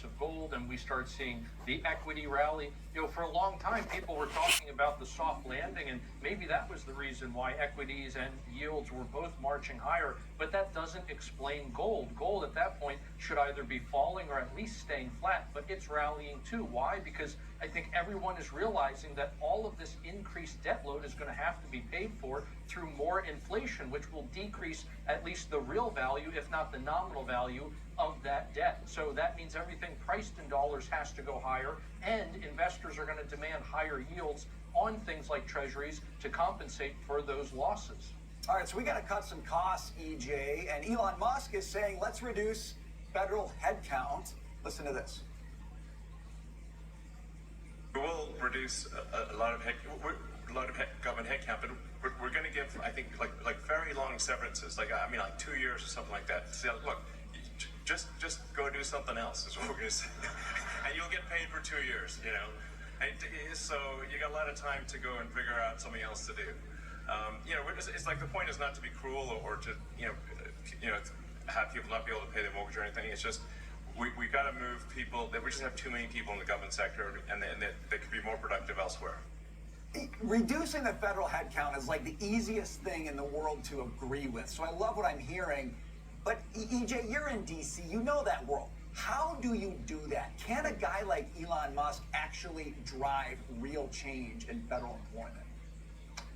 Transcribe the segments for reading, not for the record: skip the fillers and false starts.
of gold and we start seeing the equity rally. For a long time, people were talking about the soft landing, and maybe that was the reason why equities and yields were both marching higher, but that doesn't explain gold. Gold at that point should either be falling or at least staying flat, but it's rallying too. Why? Because I think everyone is realizing that all of this increased debt load is going to have to be paid for through more inflation, which will decrease at least the real value, if not the nominal value, of that debt. So that means everything priced in dollars has to go higher, and investors are going to demand higher yields on things like treasuries to compensate for those losses. All right, so we got to cut some costs, EJ, and Elon Musk is saying let's reduce federal headcount. Listen to this. We will reduce a lot of government headcount, but we're going to give, I think, like very long severances, like 2 years or something like that. So, look, just go do something else is what we're going to say, and you'll get paid for 2 years. And so you got a lot of time to go and figure out something else to do. It's like the point is not to be cruel or to have people not be able to pay their mortgage or anything. It's just we got to move people. We just have too many people in the government sector, and they could be more productive elsewhere. Reducing the federal headcount is like the easiest thing in the world to agree with. So I love what I'm hearing. But EJ, you're in DC. You know that world. How do you do that? Can a guy like Elon Musk actually drive real change in federal employment?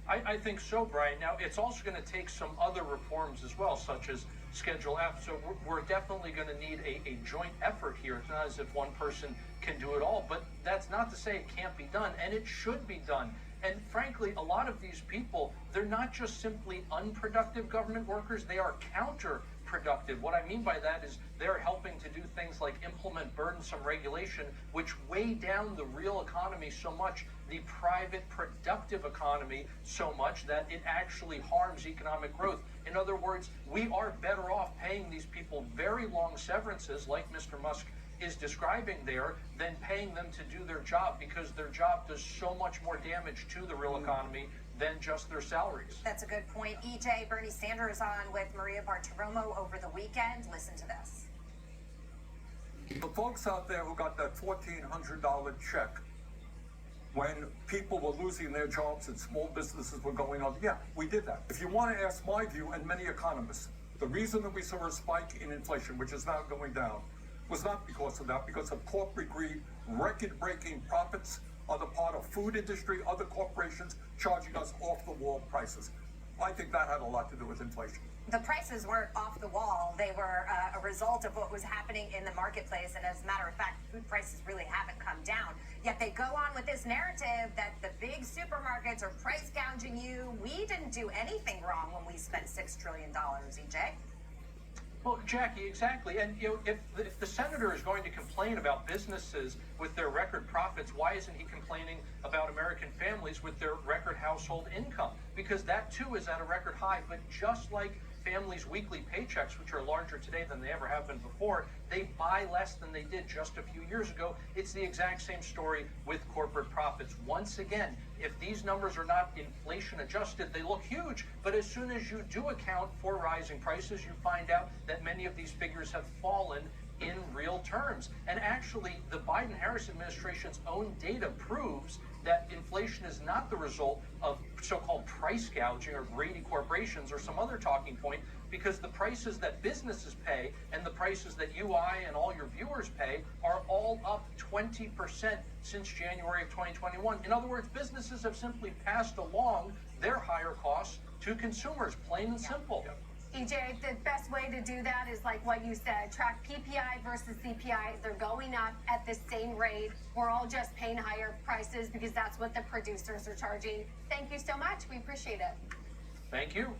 I think so, Brian. Now, it's also going to take some other reforms as well, such as Schedule F. So we're definitely going to need a joint effort here. It's not as if one person can do it all, but that's not to say it can't be done, and it should be done. And frankly, a lot of these people, they're not just simply unproductive government workers, they are counterproductive. What I mean by that is they're helping to do things like implement burdensome regulation, which weigh down the real economy so much, the private productive economy so much, that it actually harms economic growth. In other words, we are better off paying these people very long severances, like Mr. Musk is describing there, than paying them to do their job, because their job does so much more damage to the real economy than just their salaries. That's a good point. EJ, Bernie Sanders on with Maria Bartiromo over the weekend. Listen to this. The folks out there who got that $1,400 check when people were losing their jobs and small businesses were going on, yeah, we did that. If you want to ask my view and many economists, the reason that we saw a spike in inflation, which is now going down, was not because of that, because of corporate greed, record-breaking profits on the part of food industry, other corporations charging us off-the-wall prices. I think that had a lot to do with inflation. The prices weren't off the wall. They were a result of what was happening in the marketplace. And as a matter of fact, food prices really haven't come down. Yet they go on with this narrative that the big supermarkets are price gouging you. We didn't do anything wrong when we spent $6 trillion, EJ. Well, Jackie, exactly. And if the senator is going to complain about businesses with their record profits, why isn't he complaining about American families with their record household income? Because that too is at a record high. But just like families' weekly paychecks, which are larger today than they ever have been before, they buy less than they did just a few years ago. It's the exact same story with corporate profits. Once again, if these numbers are not inflation adjusted, they look huge. But as soon as you do account for rising prices, you find out that many of these figures have fallen in real terms. And actually, the Biden-Harris administration's own data proves that inflation is not the result of so-called price gouging or greedy corporations or some other talking point, because the prices that businesses pay and the prices that you, I, and all your viewers pay are all up 20% since January of 2021. In other words, businesses have simply passed along their higher costs to consumers, plain and simple. EJ, the best way to do that is like what you said, track PPI versus CPI. They're going up at the same rate. We're all just paying higher prices because that's what the producers are charging. Thank you so much. We appreciate it. Thank you.